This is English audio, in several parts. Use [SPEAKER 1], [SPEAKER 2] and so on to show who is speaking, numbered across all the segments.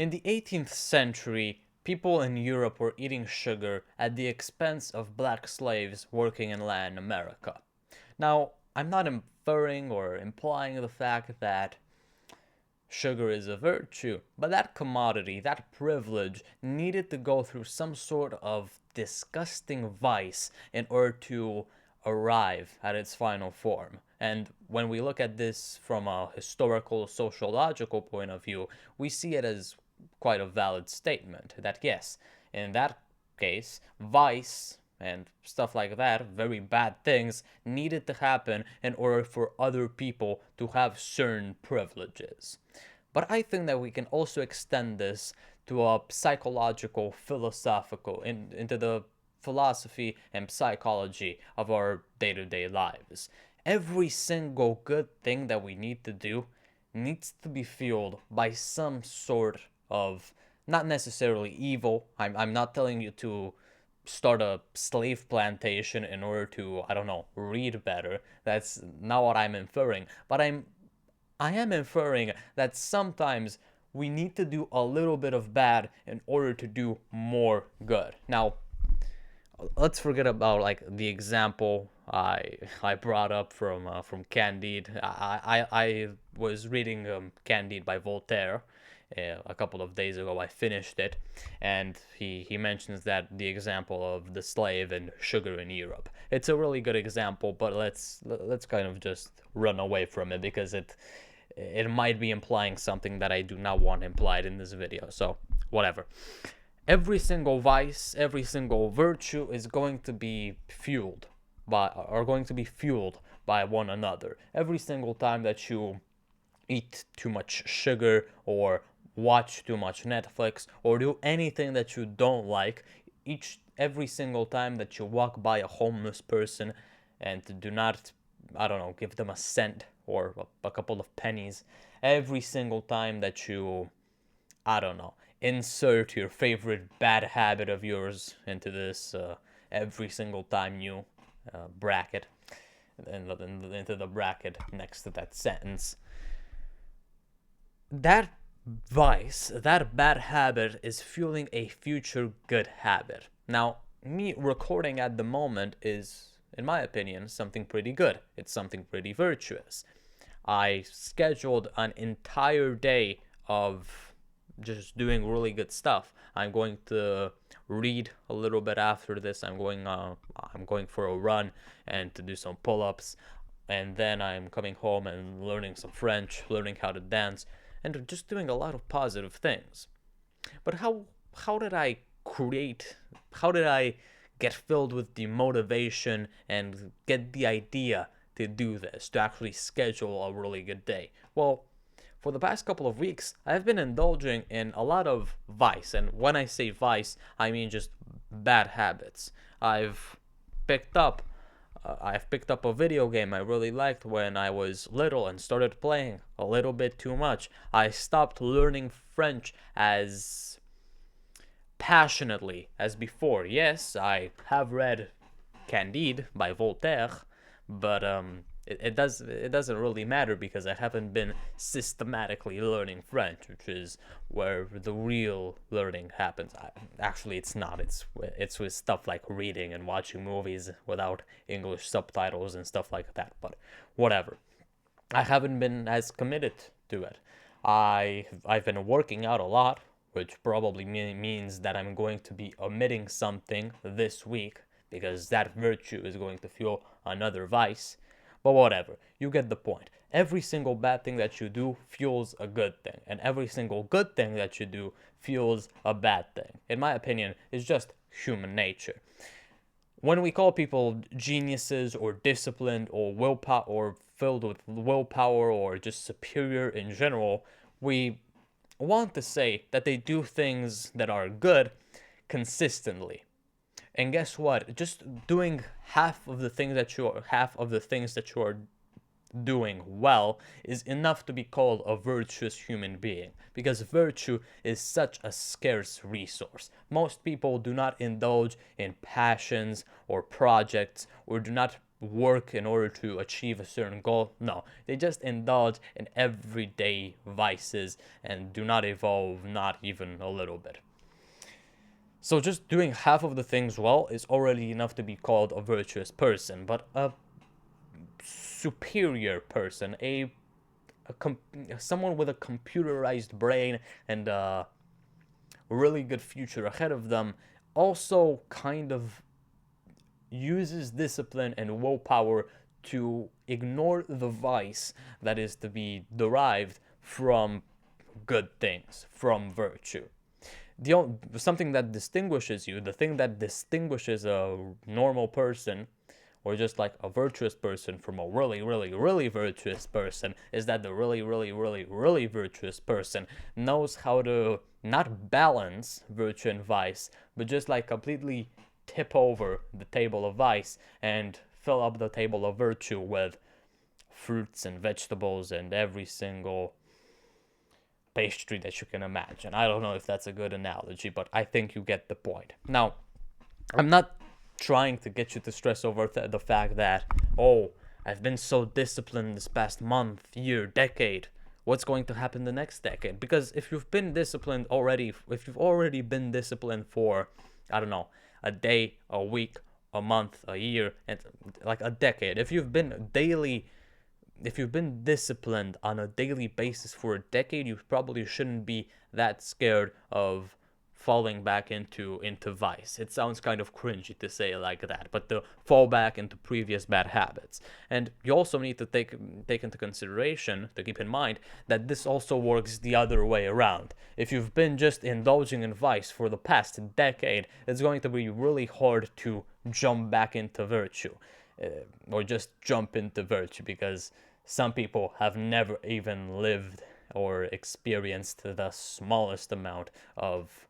[SPEAKER 1] In the 18th century, people in Europe were eating sugar at the expense of black slaves working in Latin America. Now, I'm not inferring or implying the fact that sugar is a virtue, but that commodity, that privilege, needed to go through some sort of disgusting vice in order to arrive at its final form. And when we look at this from a historical, sociological point of view, we see it as quite a valid statement that yes, in that case, vice and stuff like that, very bad things, needed to happen in order for other people to have certain privileges. But I think that we can also extend this to a psychological, philosophical, into the philosophy and psychology of our day to day lives. Every single good thing that we need to do needs to be fueled by some sort of, not necessarily evil. I'm not telling you to start a slave plantation in order to, I don't know, read better. That's not what I'm inferring. But I am inferring that sometimes we need to do a little bit of bad in order to do more good. Now, let's forget about like the example I brought up from Candide. I was reading Candide by Voltaire a couple of days ago. I finished it, and he mentions that the example of the slave and sugar in Europe. It's a really good example, but let's kind of just run away from it because it might be implying something that I do not want implied in this video. So whatever. Every single vice, every single virtue is going to be fueled by one another. Every single time that you eat too much sugar or watch too much Netflix or do anything that you don't like, every single time that you walk by a homeless person and do not, I don't know, give them a cent or a couple of pennies, every single time that you, I don't know, insert your favorite bad habit of yours into this, every single time you bracket into the bracket next to that sentence, that vice, that bad habit is fueling a future good habit. Now, me recording at the moment is, in my opinion, something pretty good. It's something pretty virtuous. I scheduled an entire day of just doing really good stuff. I'm going to read a little bit after this. I'm going for a run and to do some pull-ups, and then I'm coming home and learning some French, learning how to dance, and just doing a lot of positive things. But how did I create? How did I get filled with the motivation and get the idea to do this, to actually schedule a really good day? Well, for the past couple of weeks, I've been indulging in a lot of vice. And when I say vice, I mean just bad habits. Picked up I've picked up a video game I really liked when I was little and started playing a little bit too much. I stopped learning French as passionately as before. Yes, I have read Candide by Voltaire, but it doesn't really matter because I haven't been systematically learning French, which is where the real learning happens. Actually, it's not. It's with stuff like reading and watching movies without English subtitles and stuff like that. But whatever. I haven't been as committed to it. I've been working out a lot, which probably means that I'm going to be omitting something this week because that virtue is going to fuel another vice. But whatever, you get the point. Every single bad thing that you do fuels a good thing, and every single good thing that you do fuels a bad thing. In my opinion, it's just human nature. When we call people geniuses or disciplined or willpower or filled with willpower or just superior in general, we want to say that they do things that are good consistently. And guess what? Just doing half of the things that you are doing well is enough to be called a virtuous human being, because virtue is such a scarce resource. Most people do not indulge in passions or projects or do not work in order to achieve a certain goal. No, they just indulge in everyday vices and do not evolve, not even a little bit. So just doing half of the things well is already enough to be called a virtuous person, but a superior person, someone with a computerized brain and a really good future ahead of them, also kind of uses discipline and willpower to ignore the vice that is to be derived from good things, from virtue. Something that distinguishes you, the thing that distinguishes a normal person or just like a virtuous person from a really, really, really virtuous person is that the really, really, really, really virtuous person knows how to not balance virtue and vice, but just like completely tip over the table of vice and fill up the table of virtue with fruits and vegetables and every single pastry that you can imagine. I don't know if that's a good analogy, but I think you get the point. Now, I'm not trying to get you to stress over the fact that, oh, I've been so disciplined this past month, year, decade. What's going to happen the next decade? Because if you've been disciplined already, if you've already been disciplined for, I don't know, a day, a week, a month, a year, and like a decade, if you've been disciplined on a daily basis for a decade, you probably shouldn't be that scared of falling back into vice. It sounds kind of cringy to say it like that, but to fall back into previous bad habits. And you also need to take into consideration, to keep in mind, that this also works the other way around. If you've been just indulging in vice for the past decade, it's going to be really hard to jump back into virtue, or just jump into virtue, because some people have never even lived or experienced the smallest amount of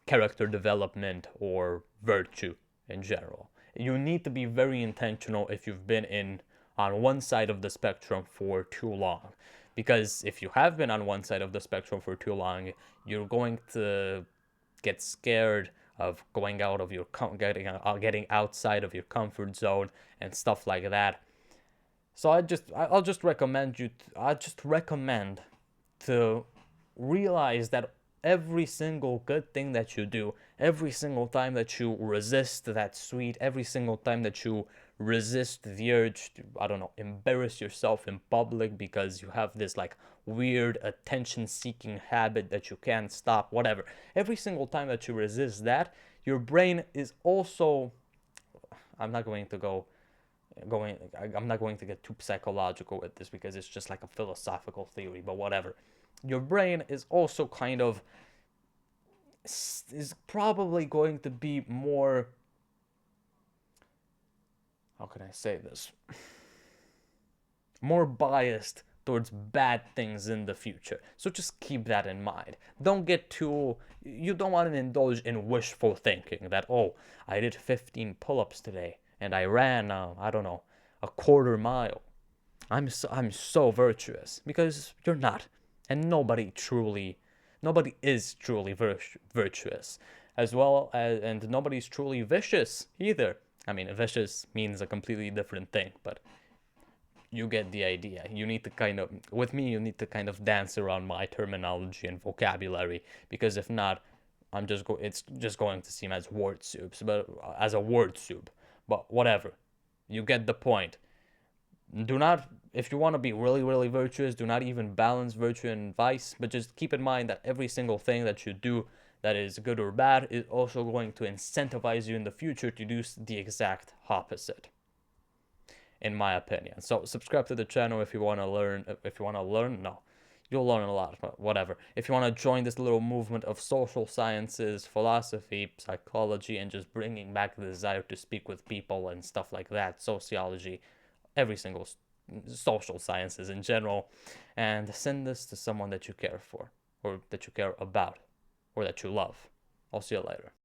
[SPEAKER 1] character development or virtue in general. You need to be very intentional if you've been on one side of the spectrum for too long. Because if you have been on one side of the spectrum for too long, you're going to get scared of going out of your getting outside of your comfort zone and stuff like that. So I'll just recommend to realize that every single good thing that you do, every single time that you resist that sweet, every single time that you resist the urge to, I don't know, embarrass yourself in public because you have this like weird attention seeking habit that you can't stop, whatever. Every single time that you resist that, your brain is also, I'm not going to get too psychological with this because it's just like a philosophical theory, but whatever. Your brain is also kind of is probably going to be more, how can I say this, more biased towards bad things in the future. So just keep that in mind. You don't want to indulge in wishful thinking that, oh, I did 15 pull-ups today and I ran, I don't know, a quarter mile. I'm so virtuous, because you're not. And nobody is truly virtuous, as well as, and nobody's truly vicious either. I mean, vicious means a completely different thing, but you get the idea. You need to you need to kind of dance around my terminology and vocabulary, because if not, it's just going to seem as a word soup. But whatever, you get the point. Do not, if you want to be really, really virtuous, do not even balance virtue and vice, but just keep in mind that every single thing that you do that is good or bad is also going to incentivize you in the future to do the exact opposite, in my opinion. So subscribe to the channel if you want to learn. No, you'll learn a lot, but whatever. If you want to join this little movement of social sciences, philosophy, psychology, and just bringing back the desire to speak with people and stuff like that, sociology, every single social sciences in general, and send this to someone that you care for, or that you care about, or that you love. I'll see you later.